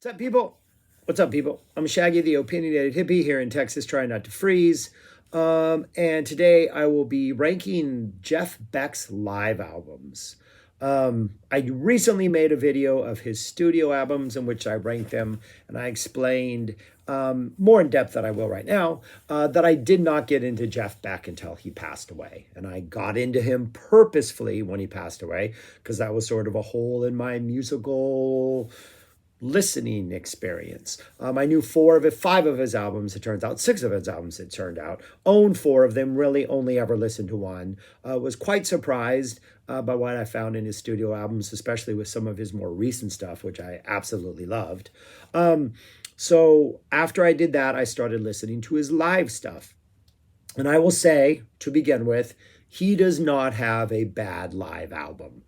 What's up, people? What's up, people? I'm Shaggy, the opinionated hippie here in Texas, trying not to freeze. And today I will be ranking Jeff Beck's live albums. I recently made a video of his studio albums in which I ranked them, and I explained more in depth than I will right now that I did not get into Jeff Beck until he passed away. And I got into him purposefully when he passed away because that was sort of a hole in my musical listening experience. I knew five of his albums, it turns out, six of his albums, it turned out, owned four of them, really only ever listened to one. Was quite surprised by what I found in his studio albums, especially with some of his more recent stuff, which I absolutely loved. So after I did that, I started listening to his live stuff. And I will say, to begin with, he does not have a bad live album.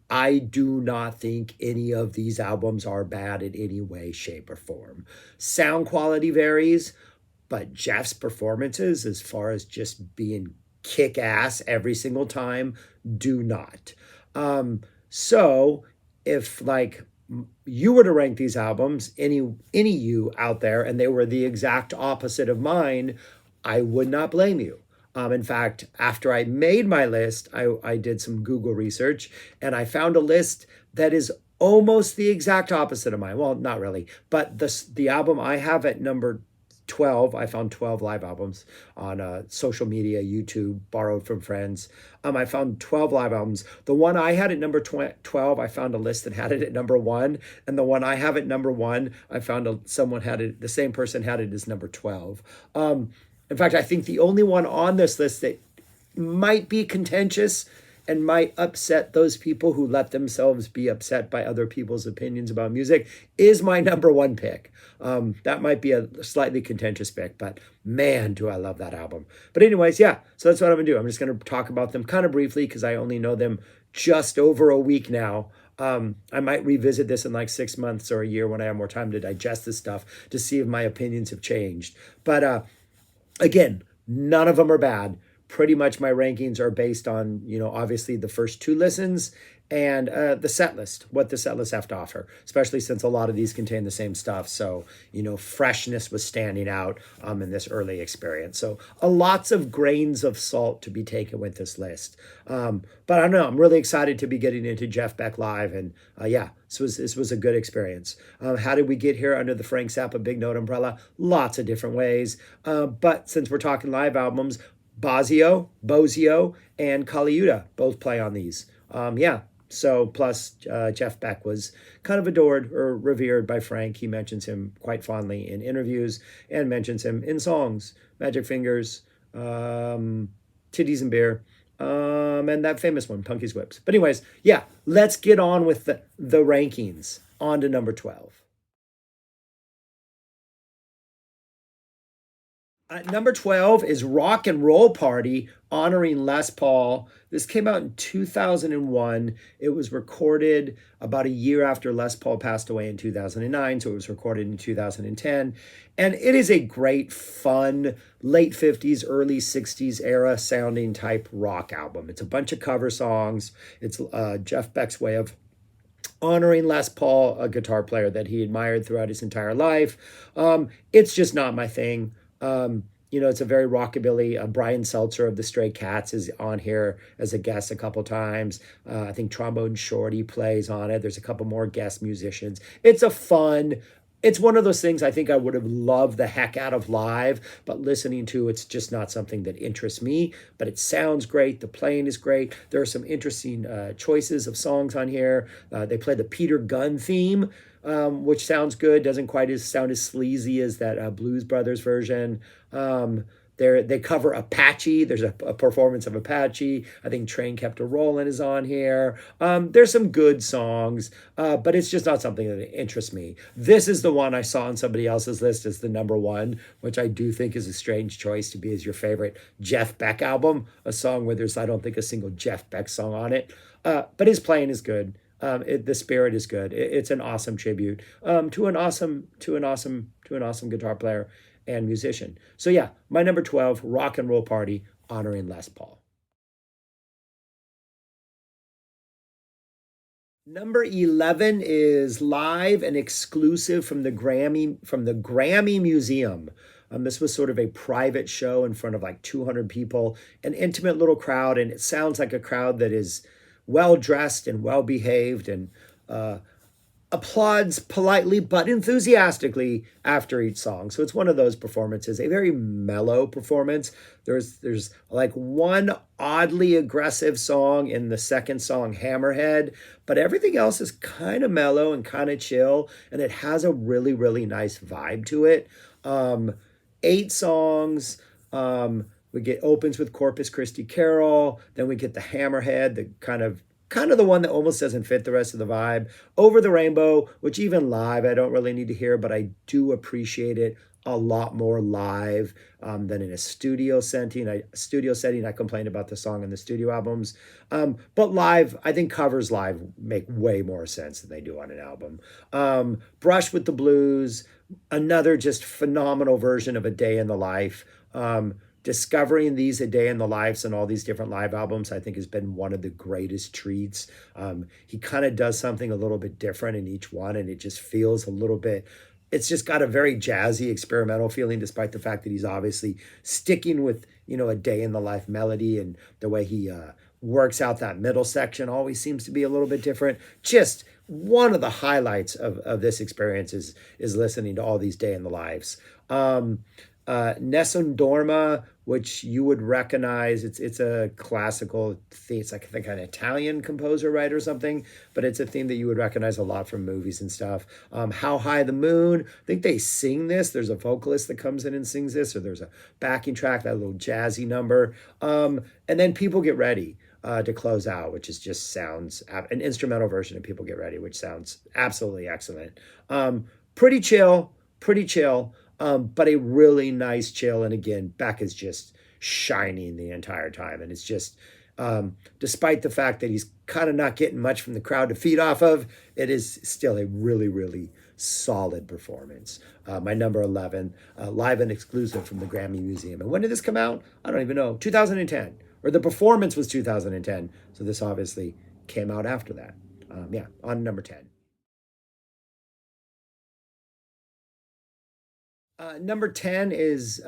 I do not think any of these albums are bad in any way, shape, or form. Sound quality varies, but Jeff's performances, as far as just being kick ass every single time, do not. So if like you were to rank these albums, any you out there, and they were the exact opposite of mine, I would not blame you. In fact, after I made my list, I did some Google research and I found a list that is almost the exact opposite of mine. Well, not really, but the album I have at number 12, I found 12 live albums on social media, YouTube, borrowed from friends. I found 12 live albums. The one I had at number 12, I found a list that had it at number one. And the one I have at number one, I found someone had it, the same person had it as number 12. In fact, I think the only one on this list that might be contentious and might upset those people who let themselves be upset by other people's opinions about music is my number one pick. That might be a slightly contentious pick, but man, do I love that album. But anyways, yeah, so that's what I'm gonna do. I'm just gonna talk about them kind of briefly because I only know them just over a week now. I might revisit this in like 6 months or a year when I have more time to digest this stuff to see if my opinions have changed. But again, none of them are bad. Pretty much my rankings are based on, obviously the first two listens and the set list, what the set list have to offer, especially since a lot of these contain the same stuff. So, freshness was standing out in this early experience. So lots of grains of salt to be taken with this list. But I don't know, I'm really excited to be getting into Jeff Beck live. And yeah, this was a good experience. How did we get here under the Frank Zappa Big Note umbrella? Lots of different ways. But since we're talking live albums, Bozio, and Kaliuda both play on these. Yeah. So plus Jeff Beck was kind of adored or revered by Frank. He mentions him quite fondly in interviews and mentions him in songs. Magic Fingers, Titties and Beer, and that famous one, Punky's Whips. But anyways, yeah, let's get on with the rankings. On to number 12. Number 12 is Rock and Roll Party honoring Les Paul. This came out in 2001. It was recorded about a year after Les Paul passed away in 2009, so it was recorded in 2010. And it is a great, fun, late 50s, early 60s era sounding type rock album. It's a bunch of cover songs. It's Jeff Beck's way of honoring Les Paul, a guitar player that he admired throughout his entire life. It's just not my thing. It's a very rockabilly. Brian Seltzer of the Stray Cats is on here as a guest a couple times. I think Trombone Shorty plays on it. There's a couple more guest musicians. It's one of those things I think I would have loved the heck out of live, but listening to it's just not something that interests me. But it sounds great. The playing is great. There are some interesting choices of songs on here. They play the Peter Gunn theme, which sounds good. Doesn't quite sound as sleazy as that Blues Brothers version. They cover Apache. There's a performance of Apache. I think Train Kept a Rollin' is on here. There's some good songs, but it's just not something that interests me. This is the one I saw on somebody else's list as the number one, which I do think is a strange choice to be as your favorite Jeff Beck album, a song where there's, I don't think, a single Jeff Beck song on it. But his playing is good. The spirit is good. It's an awesome tribute to an awesome guitar player and musician. So yeah, my number 12, Rock and Roll Party, honoring Les Paul. Number 11 is live and exclusive from the Grammy Museum. This was sort of a private show in front of like 200 people, an intimate little crowd, and it sounds like a crowd that is well dressed and well behaved and uh, applauds politely but enthusiastically after each song. So it's one of those performances, a very mellow performance. There's like one oddly aggressive song in the second song, Hammerhead, but everything else is kind of mellow and kind of chill, and it has a really really nice vibe to it. Um, 8 songs. We get opens with Corpus Christi Carol, then we get the Hammerhead, the kind of the one that almost doesn't fit the rest of the vibe. Over the Rainbow, which even live I don't really need to hear, but I do appreciate it a lot more live than in a studio setting. I complained about the song in the studio albums, but live, I think covers live make way more sense than they do on an album. Brush with the Blues, another just phenomenal version of A Day in the Life. Discovering these A Day in the Lives and all these different live albums, I think has been one of the greatest treats. He kind of does something a little bit different in each one, and it just feels a little bit, it's just got a very jazzy experimental feeling, despite the fact that he's obviously sticking with, A Day in the Life melody, and the way he works out that middle section always seems to be a little bit different. Just one of the highlights of this experience is listening to all these Day in the Lives. Nessun Dorma, which you would recognize. It's a classical theme. It's like I think an Italian composer, right, or something. But it's a theme that you would recognize a lot from movies and stuff. How High the Moon. I think they sing this. There's a vocalist that comes in and sings this, or there's a backing track, that little jazzy number. And then People Get Ready. To close out, which is just sounds an instrumental version of People Get Ready, which sounds absolutely excellent. Pretty chill, pretty chill. But a really nice chill. And again, Beck is just shining the entire time. And it's just, despite the fact that he's kind of not getting much from the crowd to feed off of, it is still a really, really solid performance. My number 11, live and exclusive from the Grammy Museum. And when did this come out? I don't even know. 2010, or the performance was 2010. So this obviously came out after that. Yeah, on number 10. Number 10 is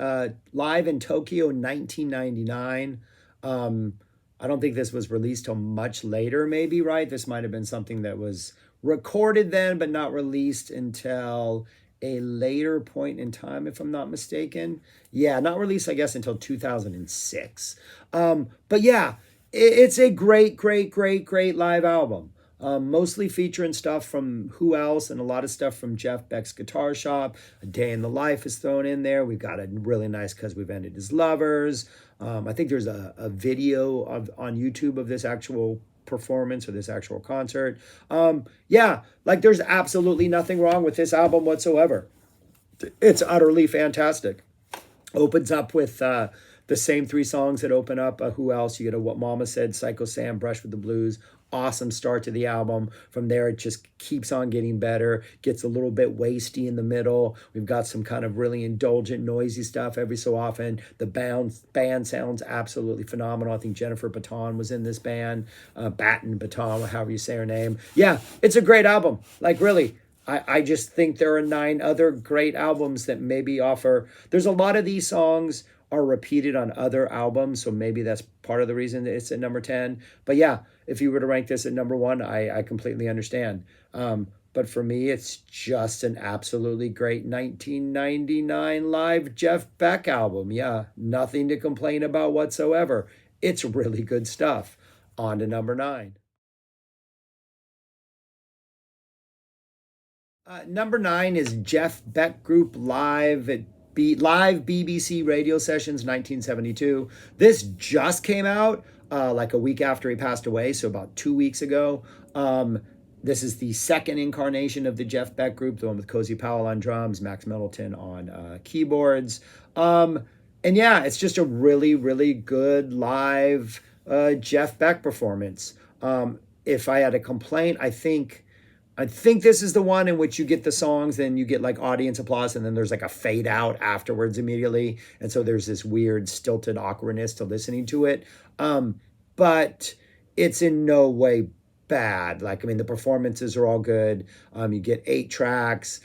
live in Tokyo 1999. Um, I don't think this was released till much later, maybe, right? This might have been something that was recorded then, but not released until a later point in time, if I'm not mistaken. Yeah, not released, I guess, until 2006. But yeah, it's a great, great, great, great live album. Mostly featuring stuff from Who Else and a lot of stuff from Jeff Beck's Guitar Shop. A Day in the Life is thrown in there. We've got a really nice Cause We've Ended as Lovers. I think there's a video on YouTube of this actual performance or this actual concert. Yeah, like there's absolutely nothing wrong with this album whatsoever. It's utterly fantastic. Opens up with the same 3 songs that open up Who Else. You get a What Mama Said, Psycho Sam, Brush with the Blues. Awesome start to the album. From there, it just keeps on getting better, gets a little bit wasty in the middle. We've got some kind of really indulgent, noisy stuff every so often. The band sounds absolutely phenomenal. I think Jennifer Baton was in this band. Baton, however you say her name. Yeah, it's a great album. Like, really. I just think there are 9 other great albums that maybe offer. There's a lot of these songs are repeated on other albums, so maybe that's part of the reason that it's at number 10. But yeah, if you were to rank this at number 1, I completely understand. But for me, it's just an absolutely great 1999 live Jeff Beck album. Yeah, nothing to complain about whatsoever. It's really good stuff. On to number 9. Number 9 is Jeff Beck Group live at live BBC radio sessions 1972. This just came out like a week after he passed away, so about 2 weeks ago. This is the second incarnation of the Jeff Beck Group, the one with Cozy Powell on drums, Max Middleton on keyboards. And yeah, it's just a really, really good live Jeff Beck performance. If I had a complaint, I think this is the one in which you get the songs, then you get like audience applause, and then there's like a fade out afterwards immediately. And so there's this weird stilted awkwardness to listening to it. But it's in no way bad. Like, I mean, the performances are all good. You get 8 tracks.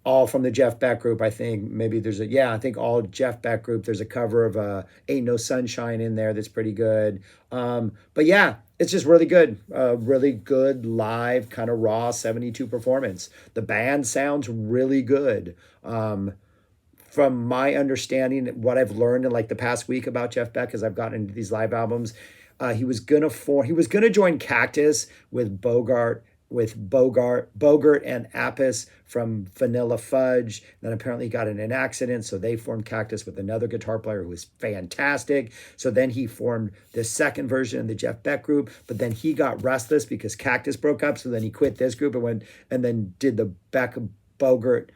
All from the Jeff Beck group. I think maybe I think all Jeff Beck group. There's a cover of Ain't No Sunshine in there that's pretty good. But yeah, it's just really good. Really good live, kind of raw 72 performance. The band sounds really good. From my understanding, what I've learned in like the past week about Jeff Beck as I've gotten into these live albums, he was gonna join Cactus with Bogart and Apis from Vanilla Fudge. Then apparently he got in an accident, so they formed Cactus with another guitar player who was fantastic. So then he formed the second version of the Jeff Beck group, but then he got restless because Cactus broke up. So then he quit this group and went and then did the Beck Bogart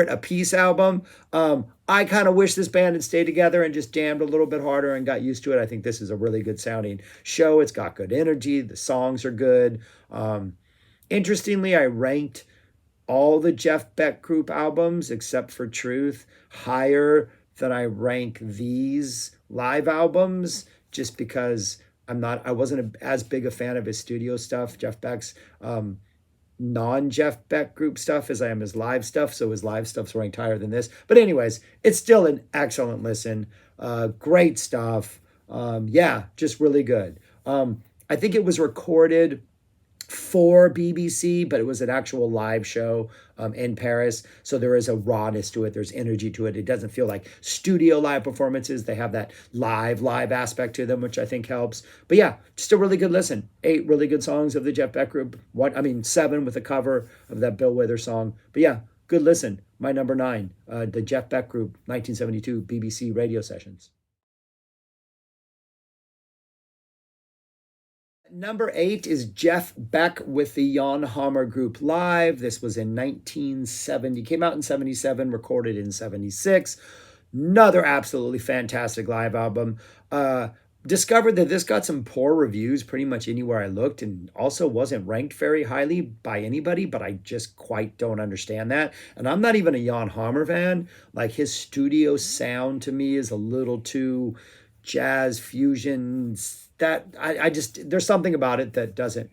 a Peace album. I kind of wish this band had stayed together and just jammed a little bit harder and got used to it. I think this is a really good sounding show. It's got good energy. The songs are good. Interestingly, I ranked all the Jeff Beck group albums except for Truth higher than I rank these live albums, just because I wasn't as big a fan of his studio stuff, Jeff Beck's non-Jeff Beck group stuff, as I am his live stuff. So his live stuff's ranked higher than this. But anyways, it's still an excellent listen. Great stuff. Yeah, just really good. I think it was recorded for BBC, but it was an actual live show in Paris. So there is a rawness to it. There's energy to it. It doesn't feel like studio live performances. They have that live aspect to them, which I think helps. But yeah, just a really good listen. 8 really good songs of the Jeff Beck group. 7 with a cover of that Bill Withers song. But yeah, good listen. My number 9, the Jeff Beck group, 1972 BBC radio sessions. Number 8 is Jeff Beck with the Jan Hammer Group live. This was in 1970, came out in 77, recorded in 76. Another absolutely fantastic live album. Discovered that this got some poor reviews pretty much anywhere I looked, and also wasn't ranked very highly by anybody, but I just quite don't understand that. And I'm not even a Jan Hammer fan. Like, his studio sound to me is a little too jazz fusion. That I just, there's something about it that doesn't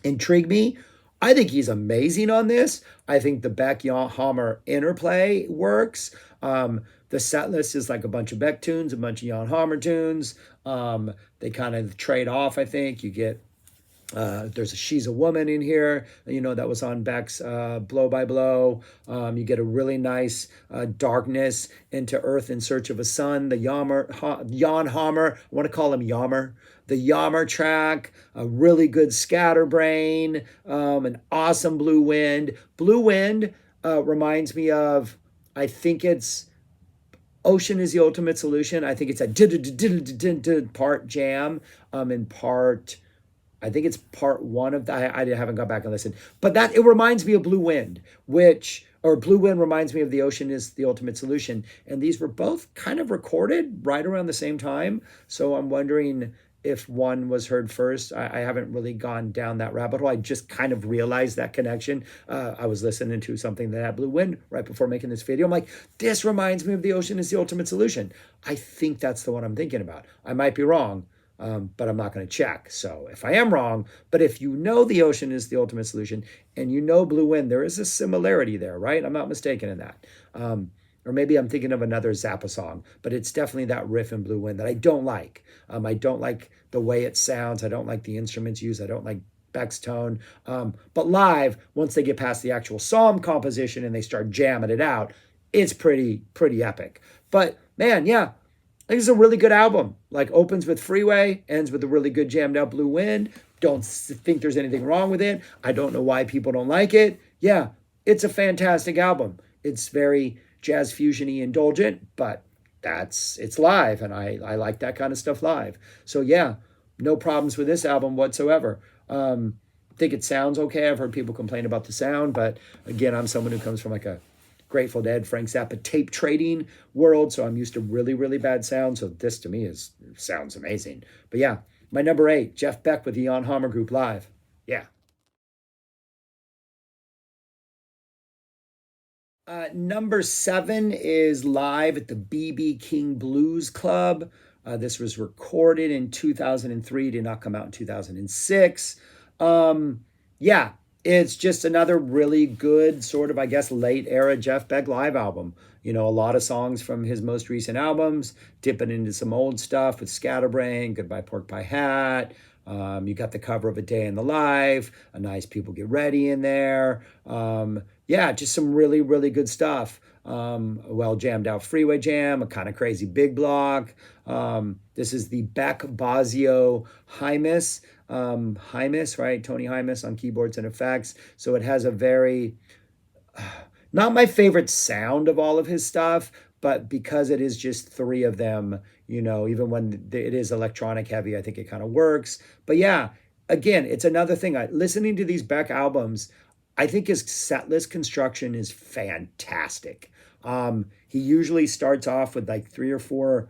intrigue me. I think he's amazing on this. I think the Beck Hammer interplay works. The set list is like a bunch of Beck tunes, a bunch of Jan Hammer tunes. They kind of trade off, I think. You get there's a She's a Woman in here, that was on Beck's Blow by Blow. You get a really nice darkness into Earth in Search of a Sun. The Jan Hammer, I want to call him Yammer. The Yammer track, a really good Scatterbrain, an awesome Blue Wind. Blue Wind reminds me of, I think it's Ocean is the Ultimate Solution. I think it's a part jam and part, I think it's part 1 of that. I haven't gone back and listened, but it reminds me of Blue Wind, Blue Wind reminds me of The Ocean is the Ultimate Solution. And these were both kind of recorded right around the same time. So I'm wondering if one was heard first. I haven't really gone down that rabbit hole. I just kind of realized that connection. I was listening to something that had Blue Wind right before making this video. I'm like, this reminds me of The Ocean is the Ultimate Solution. I think that's the one I'm thinking about. I might be wrong. But I'm not going to check. So if I am wrong, but if you know The Ocean is the Ultimate Solution and you know Blue Wind, there is a similarity there, right? I'm not mistaken in that. Or maybe I'm thinking of another Zappa song, but it's definitely that riff in Blue Wind that I don't like. I don't like the way it sounds. I don't like the instruments used. I don't like Beck's tone. But live, once they get past the actual song composition and they start jamming it out, it's pretty epic. But man, yeah, I think it's a really good album. Like, opens with Freeway, ends with a really good jammed out Blue Wind. Don't think there's anything wrong with it. I don't know why people don't like it. Yeah, it's a fantastic album. It's very jazz fusion-y, indulgent, but it's live, and I like that kind of stuff live. So yeah, no problems with this album whatsoever. I think it sounds okay. I've heard people complain about the sound, but again, I'm someone who comes from like a Grateful Dead, Frank Zappa tape trading world, so I'm used to really, really bad sound. So this to me sounds amazing. But yeah, my number 8, Jeff Beck with the Jan Hammer Group live. Yeah. Number 7 is live at the BB King Blues Club. This was recorded in 2003, did not come out in 2006. Um, yeah, it's just another really good sort of, I guess, late era Jeff Beck live album. A lot of songs from his most recent albums, dipping into some old stuff with Scatterbrain, Goodbye Pork Pie Hat. You got the cover of A Day in the Life, a nice People Get Ready in there. Yeah, just some really, really good stuff. A well jammed out Freeway Jam, a kind of crazy Big Block. This is the Beck Bosio Hymus. Hymus, right? Tony Hymus on keyboards and effects. So it has a very, not my favorite sound of all of his stuff, but because it is just three of them, even when it is electronic heavy, I think it kind of works. But yeah, again, it's another thing. Listening to these Beck albums, I think his setlist construction is fantastic. He usually starts off with like three or four,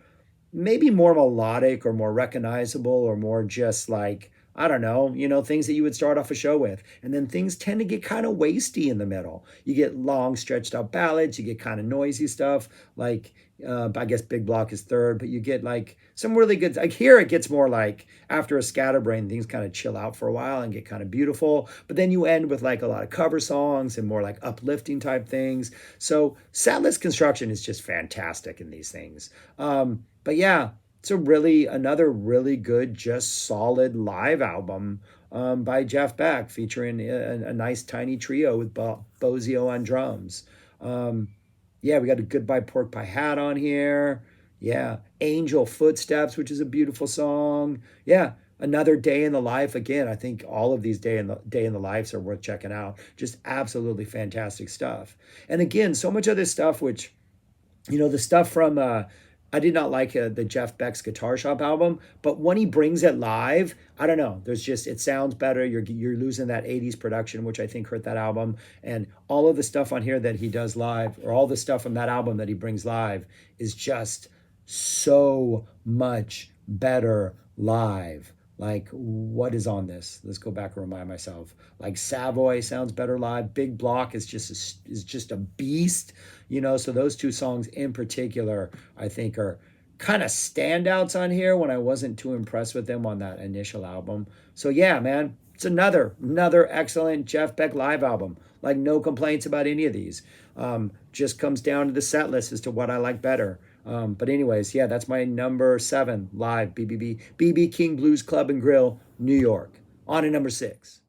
maybe more melodic or more recognizable or more just like, I don't know, things that you would start off a show with. And then things tend to get kind of wasty in the middle. You get long, stretched out ballads, you get kind of noisy stuff like, I guess Big Block is third, but you get like some really good, like here it gets more like after a Scatterbrain, things kind of chill out for a while and get kind of beautiful. But then you end with like a lot of cover songs and more like uplifting type things. So setlist construction is just fantastic in these things. But yeah, it's another really good, just solid live album by Jeff Beck, featuring a nice tiny trio with Bozio on drums. Yeah, we got a Goodbye Pork Pie Hat on here. Yeah, Angel Footsteps, which is a beautiful song. Yeah, another Day in the Life. Again, I think all of these Day in the Lives are worth checking out. Just absolutely fantastic stuff. And again, so much of this stuff, which the stuff from I did not like the Jeff Beck's Guitar Shop album, but when he brings it live, I don't know. It sounds better. You're losing that '80s production, which I think hurt that album. And all of the stuff on here that he does live, or all the stuff from that album that he brings live, is just so much better live. Like, what is on this? Let's go back and remind myself. Like Savoy sounds better live. Big Block is just a beast. So those two songs in particular, I think, are kind of standouts on here when I wasn't too impressed with them on that initial album. So yeah, man, it's another excellent Jeff Beck live album. Like, no complaints about any of these. Just comes down to the set list as to what I like better. But anyways, yeah, that's my number 7 live BB King Blues Club and Grill, New York. On to number 6.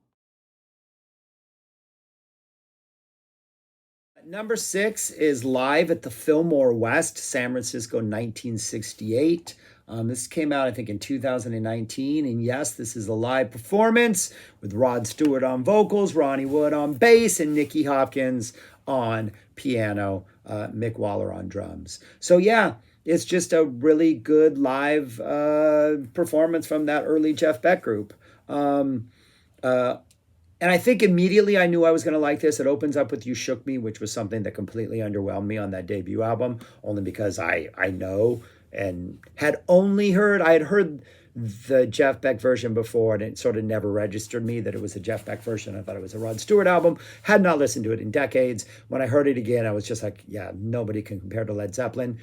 Number 6 is live at the Fillmore West, San Francisco, 1968. This came out, I think, in 2019. And yes, this is a live performance with Rod Stewart on vocals, Ronnie Wood on bass, and Nicky Hopkins on piano, Mick Waller on drums. So yeah, it's just a really good live performance from that early Jeff Beck group. Uh, and I think immediately I knew I was going to like this. It opens up with You Shook Me, which was something that completely underwhelmed me on that debut album, only because I know and I had heard the Jeff Beck version before, and it sort of never registered me that it was a Jeff Beck version. I thought it was a Rod Stewart album. Had not listened to it in decades. When I heard it again, I was just like, yeah, nobody can compare to Led Zeppelin.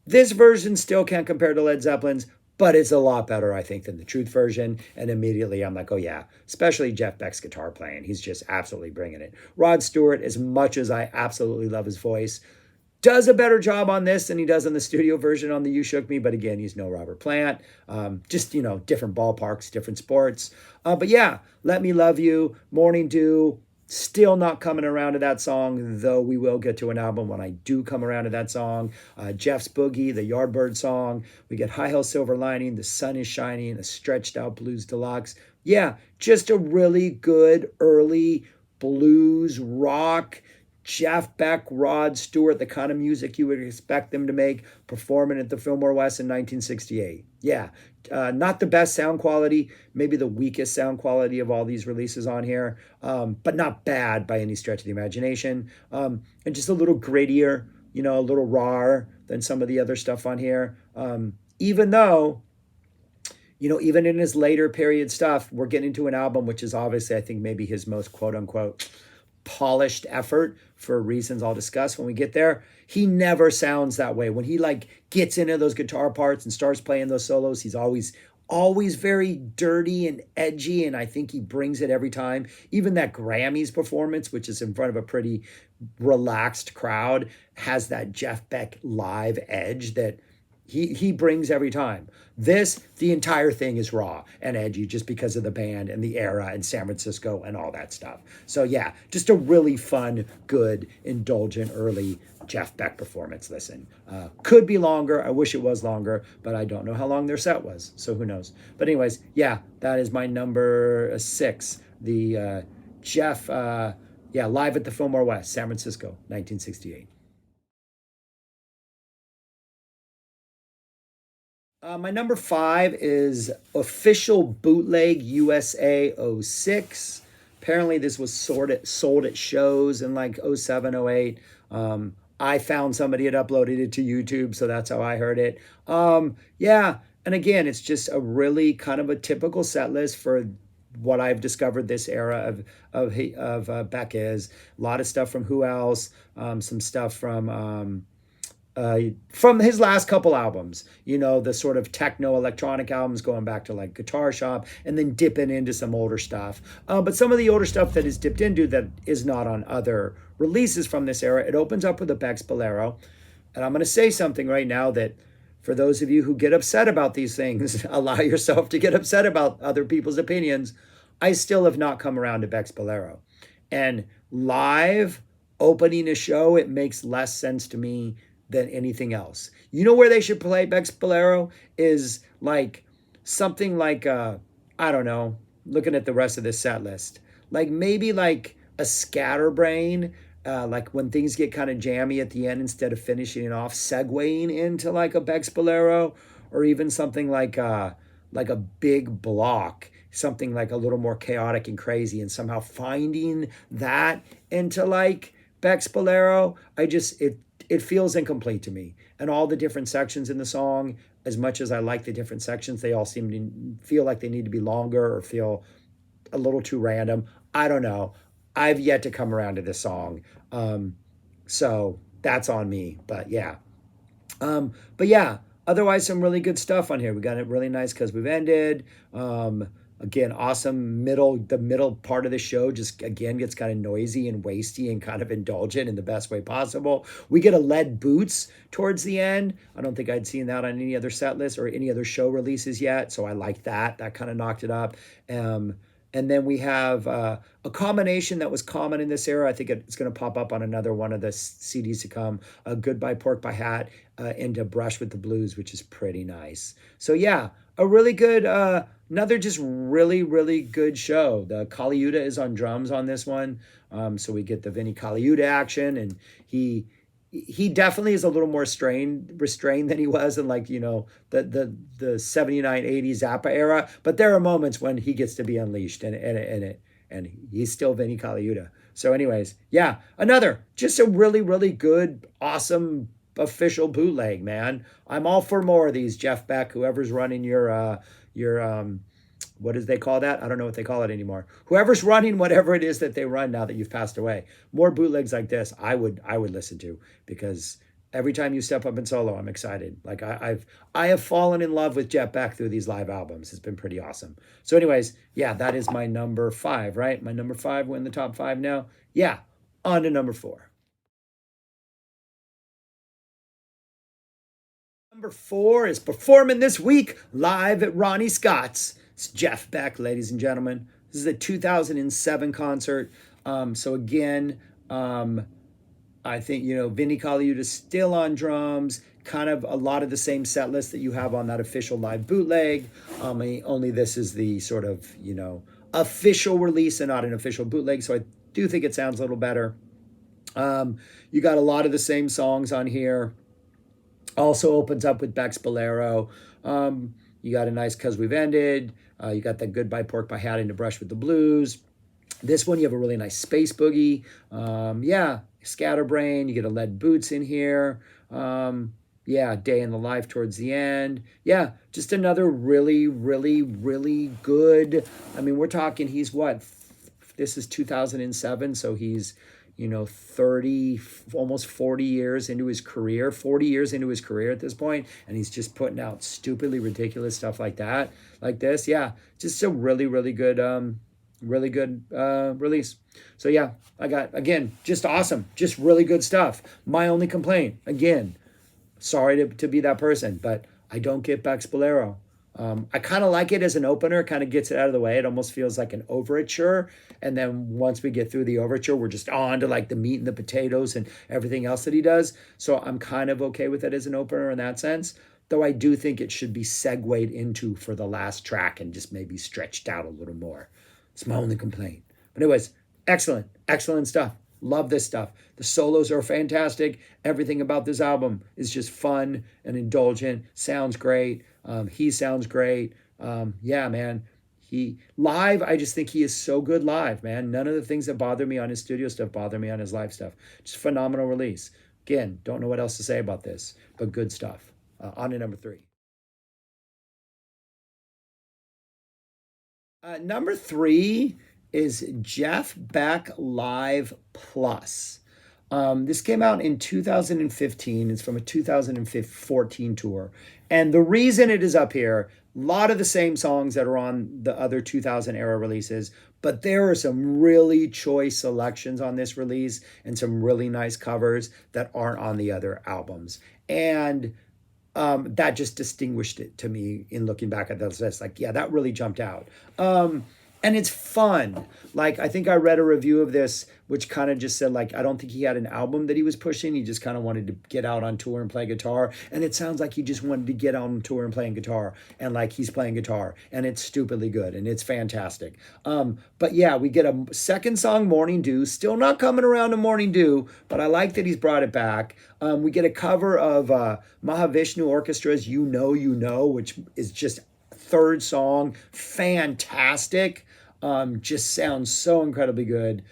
This version still can't compare to Led Zeppelin's, but it's a lot better, I think, than the Truth version. And immediately I'm like, oh yeah, especially Jeff Beck's guitar playing. He's just absolutely bringing it. Rod Stewart, as much as I absolutely love his voice, does a better job on this than he does on the studio version on the You Shook Me. But again, he's no Robert Plant. Just, different ballparks, different sports. But yeah, Let Me Love You, Morning Dew, still not coming around to that song, though we will get to an album when I do come around to that song. Jeff's Boogie, the Yardbird song. We get High Hill Silver Lining, The Sun is Shining, a stretched out blues deluxe. Yeah, just a really good early blues rock Jeff Beck, Rod Stewart, the kind of music you would expect them to make, performing at the Fillmore West in 1968. Yeah, not the best sound quality, maybe the weakest sound quality of all these releases on here, but not bad by any stretch of the imagination. And just a little grittier, a little rawer than some of the other stuff on here. Even though, even in his later period stuff, we're getting into an album which is obviously, I think, maybe his most quote unquote polished effort for reasons I'll discuss when we get there. He never sounds that way. When he like gets into those guitar parts and starts playing those solos, he's always very dirty and edgy, and I think he brings it every time. Even that Grammys performance, which is in front of a pretty relaxed crowd, has that Jeff Beck live edge that he brings every time. The entire thing is raw and edgy just because of the band and the era and San Francisco and all that stuff. So yeah, just a really fun, good, indulgent early Jeff Beck performance. Listen, could be longer. I wish it was longer, but I don't know how long their set was, so who knows. But anyways, yeah, that is my number 6. The Jeff, Live at the Fillmore West, San Francisco, 1968. My number 5 is Official Bootleg USA '06. Apparently, this was sold at shows in like '07, '08. I found somebody had uploaded it to YouTube, so that's how I heard it. Yeah, and again, it's just a really kind of a typical set list for what I've discovered this era of Beck is. A lot of stuff from Who Else, some stuff from his last couple albums, the sort of techno electronic albums going back to like Guitar Shop and then dipping into some older stuff. But some of the older stuff that is dipped into that is not on other releases from this era, it opens up with a Beck's Bolero. And I'm going to say something right now that for those of you who get upset about these things, allow yourself to get upset about other people's opinions. I still have not come around to Beck's Bolero. And live opening a show, it makes less sense to me than anything else. You know where they should play Beck's Bolero is like something like I don't know, looking at the rest of this set list, like maybe like a Scatterbrain, like when things get kind of jammy at the end, instead of finishing it off, segueing into like a Beck's Bolero, or even something like a Big Block, something like a little more chaotic and crazy, and somehow finding that into like Beck's Bolero. It feels incomplete to me. And all the different sections in the song, as much as I like the different sections, they all seem to feel like they need to be longer or feel a little too random. I don't know. I've yet to come around to this song. So that's on me. But yeah. Otherwise some really good stuff on here. We got it really nice because we've ended. Again, awesome the middle part of the show just again gets kind of noisy and wasty and kind of indulgent in the best way possible. We get a Lead Boots towards the end. I don't think I'd seen that on any other set list or any other show releases yet, so I like that. That kind of knocked it up. And then we have a combination that was common in this era. I think it's going to pop up on another one of the CDs to come. Goodbye Pork Pie Hat into Brush with the Blues, which is pretty nice. So yeah, a really good, another just really, really good show. The Caliuta is on drums on this one. So we get the Vinny Caliuta action, and he definitely is a little more restrained than he was in like, the 79, 80 Zappa era. But there are moments when he gets to be unleashed and he's still Vinny Caliuta. So anyways, yeah, another just a really, really good, awesome official bootleg, man. I'm all for more of these, Jeff Beck, whoever's running your what do they call that? I don't know what they call it anymore. Whoever's running whatever it is that they run now that you've passed away. More bootlegs like this, I would listen to, because every time you step up in solo, I'm excited. Like I have fallen in love with Jeff Beck through these live albums. It's been pretty awesome. So anyways, yeah, that is my number 5, right? My number 5, we're in the top 5 now. Yeah, on to number 4. Number 4 is performing this week live at Ronnie Scott's. It's Jeff Beck, ladies and gentlemen. This is a 2007 concert. So again, I think, Vinny Caliuta's still on drums, kind of a lot of the same set list that you have on that official live bootleg. Only this is the sort of, official release and not an official bootleg. So I do think it sounds a little better. You got a lot of the same songs on here. Also opens up with Beck's Bolero. You got a nice 'Cause We've Ended. You got that Goodbye Pork Pie Hat into Brush with the Blues. This one, you have a really nice Space Boogie. Scatterbrain. You get a Lead Boots in here. Day in the Life towards the end. Yeah, just another really, really, really good. I mean, we're talking, he's what, This is 2007, so he's 30, almost 40 years into his career, 40 years into his career at this point, and he's just putting out stupidly ridiculous stuff like that, like this. Yeah, just a really, really good release. So yeah, I got, again, just awesome, just really good stuff. My only complaint, again, sorry to be that person, but I don't get Beck's Bolero. I kind of like it as an opener, kind of gets it out of the way. It almost feels like an overture. And then once we get through the overture, we're just on to like the meat and the potatoes and everything else that he does. So I'm kind of okay with it as an opener in that sense. Though I do think it should be segued into for the last track and just maybe stretched out a little more. It's my only complaint. But anyways, excellent stuff. Love this stuff. The solos are fantastic. Everything about this album is just fun and indulgent. Sounds great. He sounds great. Yeah, man. He live, I just think he is so good live, man. None of the things that bother me on his studio stuff bother me on his live stuff. Just phenomenal release. Again, don't know what else to say about this, but good stuff. On to number 3. Number 3 is Jeff Beck Live Plus. This came out in 2015. It's from a 2014 tour. And the reason it is up here, a lot of the same songs that are on the other 2000 era releases, but there are some really choice selections on this release and some really nice covers that aren't on the other albums. And that just distinguished it to me in looking back at this list. Like, yeah, that really jumped out. And it's fun. Like, I think I read a review of this, which kind of just said, like, I don't think he had an album that he was pushing. He just kind of wanted to get out on tour and play guitar. And it sounds like he just wanted to get on tour and playing guitar. And like, he's playing guitar. And it's stupidly good. And it's fantastic. But yeah, we get a second song, Morning Dew. Still not coming around to Morning Dew, but I like that he's brought it back. We get a cover of Mahavishnu Orchestra's You Know, which is just third song. Fantastic. Just sounds so incredibly good.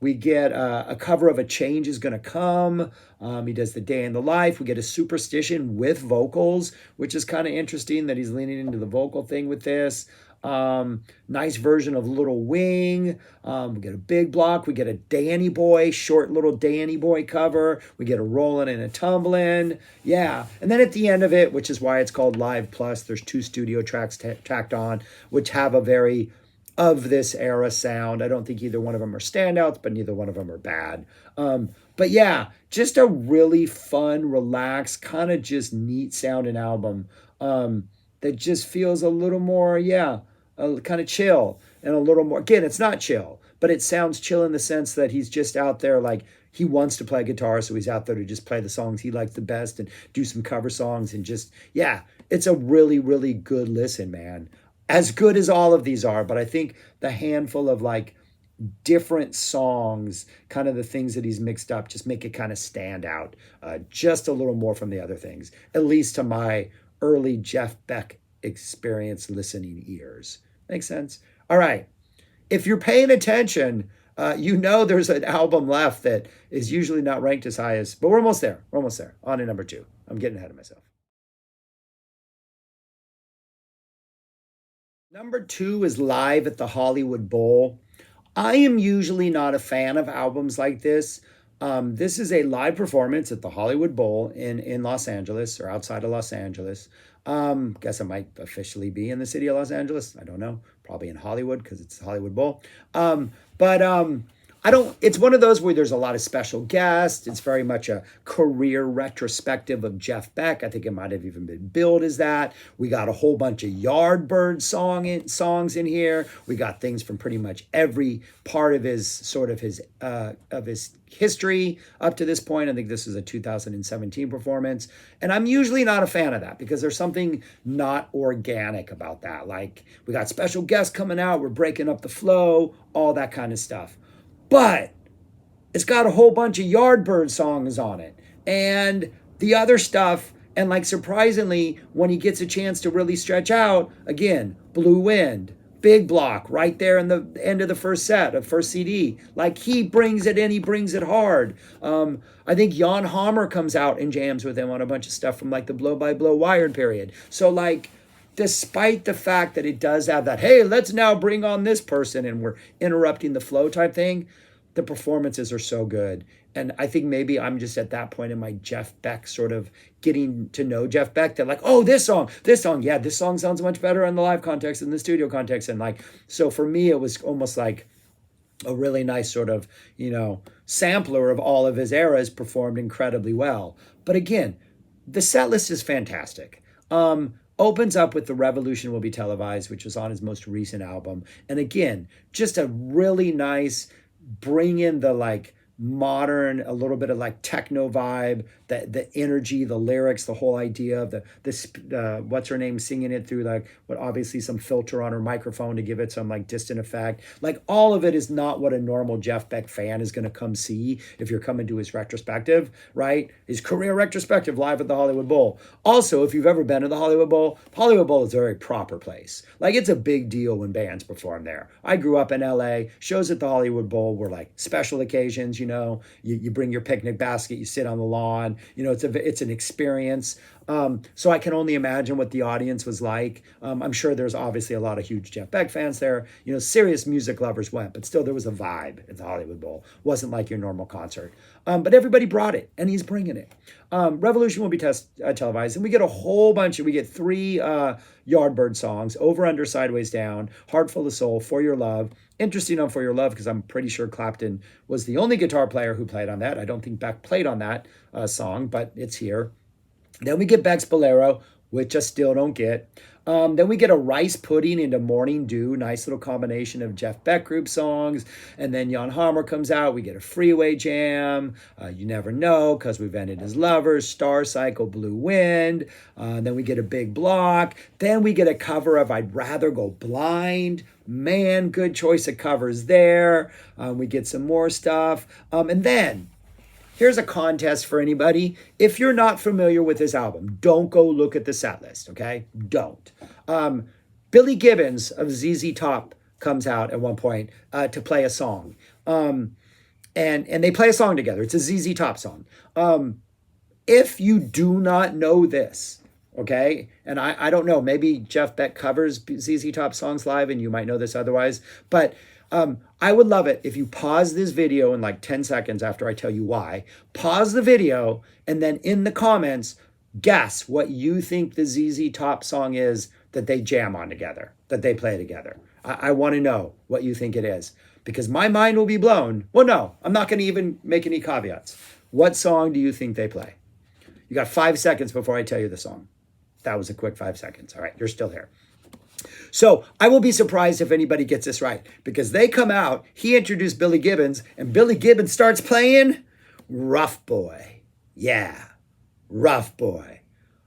We get a cover of A Change Is Gonna Come. He does The Day in the Life. We get a Superstition with vocals, which is kind of interesting that he's leaning into the vocal thing with this. Nice version of Little Wing. We get a Big Block. We get a Danny Boy, short little Danny Boy cover. We get a Rollin' and a Tumblin'. Yeah. And then at the end of it, which is why it's called Live Plus, there's 2 studio tracks tacked on, which have a very of this era sound. I don't think either one of them are standouts, but neither one of them are bad. But yeah, just a really fun, relaxed, kind of just neat sounding album. That just feels a little more, kind of chill and a little more. Again, it's not chill, but it sounds chill in the sense that he's just out there like he wants to play guitar, so he's out there to just play the songs he likes the best and do some cover songs and just, yeah, it's a really, really good listen, man. As good as all of these are, but I think the handful of like different songs, kind of the things that he's mixed up, just make it kind of stand out just a little more from the other things, at least to my early Jeff Beck experience listening ears. Makes sense? All right. If you're paying attention, there's an album left that is usually not ranked as high as, but we're almost there. We're almost there. On to number 2. I'm getting ahead of myself. Number 2 is Live at the Hollywood Bowl. I am usually not a fan of albums like this. This is a live performance at the Hollywood Bowl in Los Angeles or outside of Los Angeles. Guess it might officially be in the city of Los Angeles. I don't know. Probably in Hollywood because it's the Hollywood Bowl. It's one of those where there's a lot of special guests. It's very much a career retrospective of Jeff Beck. I think it might have even been billed as that. We got a whole bunch of Yardbird songs in here. We got things from pretty much every part of his history up to this point. I think this is a 2017 performance. And I'm usually not a fan of that because there's something not organic about that. Like, we got special guests coming out, we're breaking up the flow, all that kind of stuff. But it's got a whole bunch of Yardbird songs on it. And the other stuff, and like surprisingly, when he gets a chance to really stretch out, again, Blue Wind, Big Block, right there in the end of the first CD. Like, he brings it in, he brings it hard. I think Jan Hammer comes out and jams with him on a bunch of stuff from like the Blow by Blow Wired period. So like, despite the fact that it does have that, hey, let's now bring on this person and we're interrupting the flow type thing, the performances are so good. And I think maybe I'm just at that point in my Jeff Beck sort of getting to know Jeff Beck that like, oh, this song, yeah, this song sounds much better in the live context than the studio context. And like, so for me, it was almost like a really nice sort of, sampler of all of his eras performed incredibly well. But again, the set list is fantastic. Opens up with The Revolution Will Be Televised, which was on his most recent album. And again, just a really nice bring in the like modern, a little bit of like techno vibe, the energy, the lyrics, the whole idea of the what's her name singing it through like what obviously some filter on her microphone to give it some like distant effect. Like all of it is not what a normal Jeff Beck fan is going to come see if you're coming to his retrospective, right? His career retrospective live at the Hollywood Bowl. Also, if you've ever been to the Hollywood Bowl is a very proper place. Like it's a big deal when bands perform there. I grew up in LA. Shows at the Hollywood Bowl were like special occasions, you bring your picnic basket, you sit on the lawn, it's an experience. So I can only imagine what the audience was like. I'm sure there's obviously a lot of huge Jeff Beck fans there. Serious music lovers went, but still there was a vibe at the Hollywood Bowl. Wasn't like your normal concert. But everybody brought it, and he's bringing it. Revolution Will Be Televised, and we get a whole bunch. We get 3 Yardbird songs: Over, Under, Sideways, Down, Heart Full of Soul, For Your Love. Interesting on For Your Love, because I'm pretty sure Clapton was the only guitar player who played on that. I don't think Beck played on that song, but it's here. Then we get Beck's Bolero, which I still don't get. Then we get a Rice Pudding into Morning Dew, nice little combination of Jeff Beck group songs. And then Jan Hammer comes out. We get a Freeway Jam, You Never Know, Because We've Ended as Lovers, Star Cycle, Blue Wind. Then we get a Big Block. Then we get a cover of I'd Rather Go Blind. Man, good choice of covers there. We get some more stuff. And then here's a contest for anybody. If you're not familiar with this album, don't go look at the set list, okay? Don't. Billy Gibbons of ZZ Top comes out at one point to play a song. And they play a song together. It's a ZZ Top song. If you do not know this, okay, and I don't know, maybe Jeff Beck covers ZZ Top songs live and you might know this otherwise, but I would love it if you pause this video in like 10 seconds after I tell you why. Pause the video and then in the comments, guess what you think the ZZ Top song is that they jam on together, that they play together. I want to know what you think it is because my mind will be blown. Well, no, I'm not going to even make any caveats. What song do you think they play? You got 5 seconds before I tell you the song. That was a quick 5 seconds. All right, you're still here. So I will be surprised if anybody gets this right because they come out, he introduced Billy Gibbons, and Billy Gibbons starts playing Rough Boy. Yeah, Rough Boy.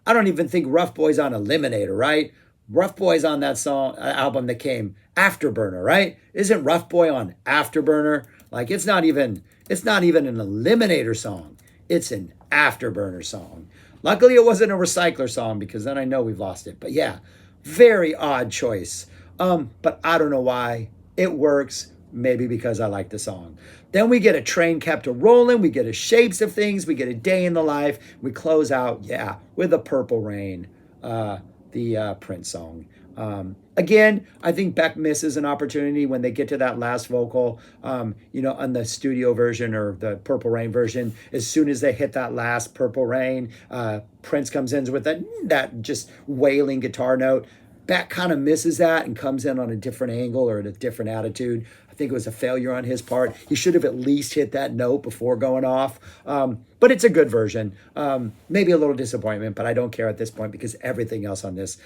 I don't even think Rough Boy's on Eliminator, right? Rough Boy's on that song album that came Afterburner, right? Isn't Rough Boy on Afterburner? Like it's not even an Eliminator song. It's an Afterburner song. Luckily it wasn't a Recycler song because then I know we've lost it. But yeah, very odd choice. But I don't know why. It works. Maybe because I like the song. Then we get a Train Kept a Rolling. We get a Shapes of Things. We get a Day in the Life. We close out, with a Purple Rain, the Prince song. Again, I think Beck misses an opportunity when they get to that last vocal, on the studio version or the Purple Rain version. As soon as they hit that last Purple Rain, Prince comes in with that just wailing guitar note. Beck kind of misses that and comes in on a different angle or at a different attitude. I think it was a failure on his part. He should have at least hit that note before going off. But it's a good version. Maybe a little disappointment, but I don't care at this point because everything else on this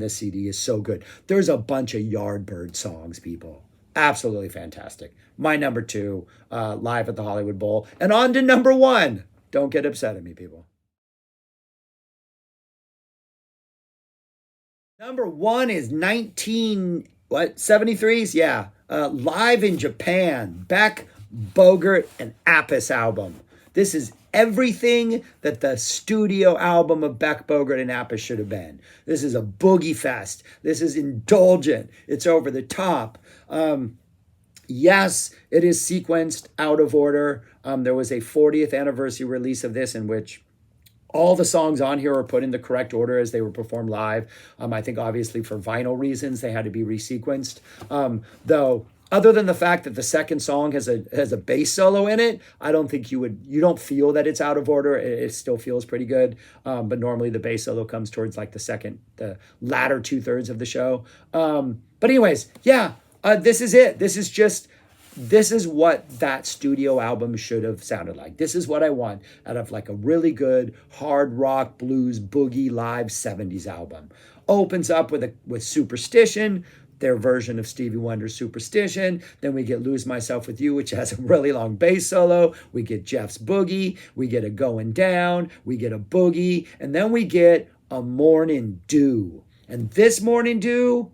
CD is so good. There's a bunch of Yardbird songs, people. Absolutely fantastic. My number 2, live at the Hollywood Bowl. And on to number 1. Don't get upset at me, people. Number 1 is 73's? Yeah. Live in Japan. Beck, Bogert, and Appice album. This is everything that the studio album of Beck, Bogert, and Appice should have been. This is a boogie fest. This is indulgent. It's over the top. Yes, it is sequenced out of order. There was a 40th anniversary release of this in which All the songs on here are put in the correct order as they were performed live. I think obviously for vinyl reasons they had to be resequenced. Though other than the fact that the second song has a bass solo in it, I don't think you don't feel that it's out of order. It still feels pretty good. But normally the bass solo comes towards like the latter 2/3 of the show. But anyways, yeah, this is it. This is what that studio album should have sounded like. This is what I want out of like a really good hard rock, blues, boogie, live 70s album. Opens up with Superstition, their version of Stevie Wonder's Superstition. Then we get Lose Myself With You, which has a really long bass solo. We get Jeff's Boogie. We get a Going Down. We get a Boogie. And then we get a Morning Dew. And this Morning Dew,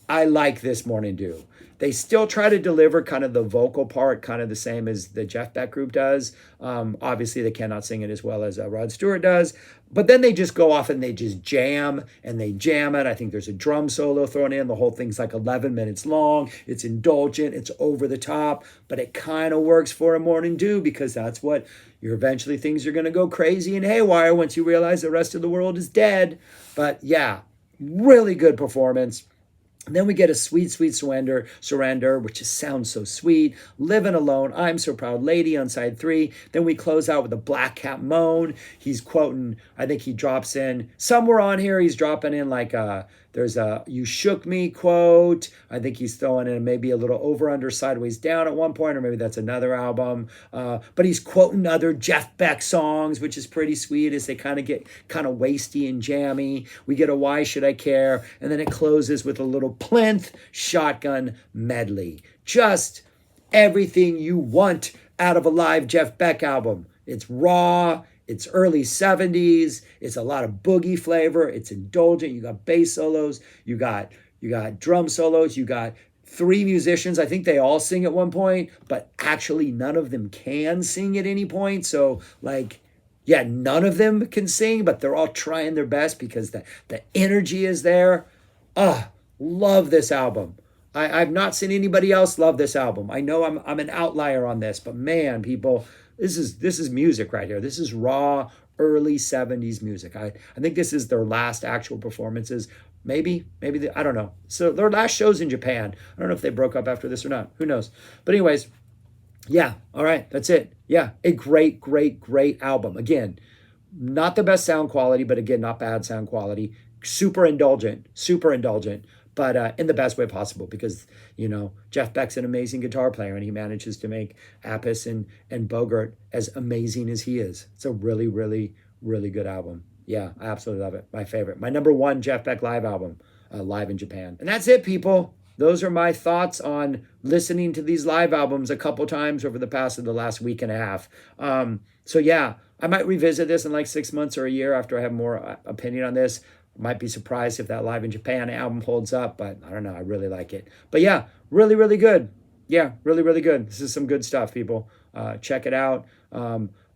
I like this Morning Dew. They still try to deliver kind of the vocal part, kind of the same as the Jeff Beck group does. Obviously, they cannot sing it as well as Rod Stewart does. But then they just go off and they just jam, and they jam it. I think there's a drum solo thrown in. The whole thing's like 11 minutes long. It's indulgent. It's over the top. But it kind of works for a Morning Dew because that's what eventually things are going to go crazy and haywire once you realize the rest of the world is dead. But yeah, really good performance. And then we get a Sweet, Sweet Surrender, which just sounds so sweet. Living Alone, I'm So Proud Lady on side 3. Then we close out with a Black Cat Moan. He's quoting, I think he drops in, somewhere on here, he's dropping in like there's a You Shook Me quote. I think he's throwing in maybe a little Over, Under, Sideways, Down at one point, or maybe that's another album. But he's quoting other Jeff Beck songs, which is pretty sweet as they kind of get kind of wasty and jammy. We get a Why Should I Care? And then it closes with a little Plinth shotgun medley. Just everything you want out of a live Jeff Beck album. It's raw. It's early 70s. It's a lot of boogie flavor. It's indulgent. You got bass solos. You got drum solos. You got 3 musicians. I think they all sing at one point, but actually none of them can sing at any point. So like, yeah, none of them can sing, but they're all trying their best because the energy is there. Love this album. I've not seen anybody else love this album. I know I'm an outlier on this, but man, people, this is music right here. This is raw, early 70s music. I think this is their last actual performances. Maybe I don't know. So their last shows in Japan. I don't know if they broke up after this or not. Who knows? But anyways, yeah, all right, that's it. Yeah, a great, great, great album. Again, not the best sound quality, but again, not bad sound quality. Super indulgent, but in the best way possible because, Jeff Beck's an amazing guitar player and he manages to make Appice and Bogart as amazing as he is. It's a really, really, really good album. Yeah, I absolutely love it. My favorite. My number 1 Jeff Beck live album, live in Japan. And that's it, people. Those are my thoughts on listening to these live albums a couple times over the last week and a half. So yeah, I might revisit this in like 6 months or a year after I have more opinion on this. Might be surprised if that Live in Japan album holds up, but I don't know. I really like it. But yeah, really, really good. Yeah, really, really good. This is some good stuff, people. Check it out.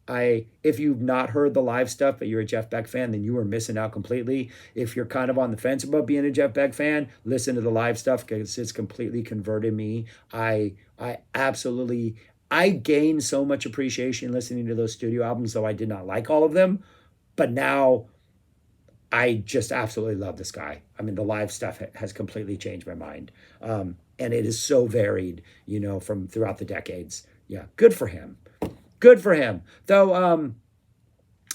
If you've not heard the live stuff, but you're a Jeff Beck fan, then you are missing out completely. If you're kind of on the fence about being a Jeff Beck fan, listen to the live stuff because it's completely converted me. I gained so much appreciation listening to those studio albums, though I did not like all of them. But now I just absolutely love this guy. I mean, the live stuff has completely changed my mind. And it is so varied, from throughout the decades. Yeah, good for him. Good for him. Though,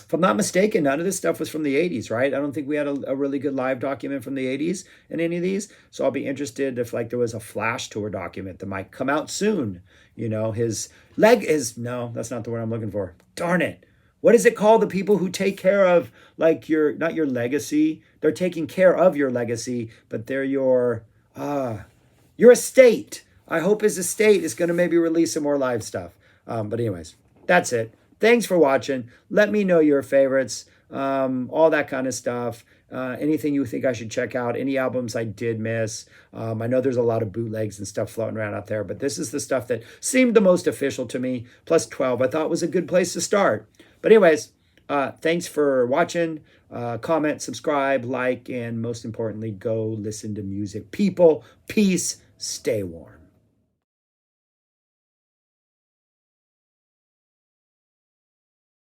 if I'm not mistaken, none of this stuff was from the 80s, right? I don't think we had a really good live document from the 80s in any of these. So I'll be interested if there was a Flash Tour document that might come out soon. No, that's not the word I'm looking for. Darn it. What is it called? The people who take care of not your legacy. They're taking care of your legacy, but they're your estate. I hope his estate is going to maybe release some more live stuff. But anyways, that's it. Thanks for watching. Let me know your favorites, all that kind of stuff. Anything you think I should check out, any albums I did miss. I know there's a lot of bootlegs and stuff floating around out there, but this is the stuff that seemed the most official to me. Plus 12, I thought was a good place to start. But anyways, thanks for watching. Comment, subscribe, like, and most importantly, go listen to music. People, peace, stay warm.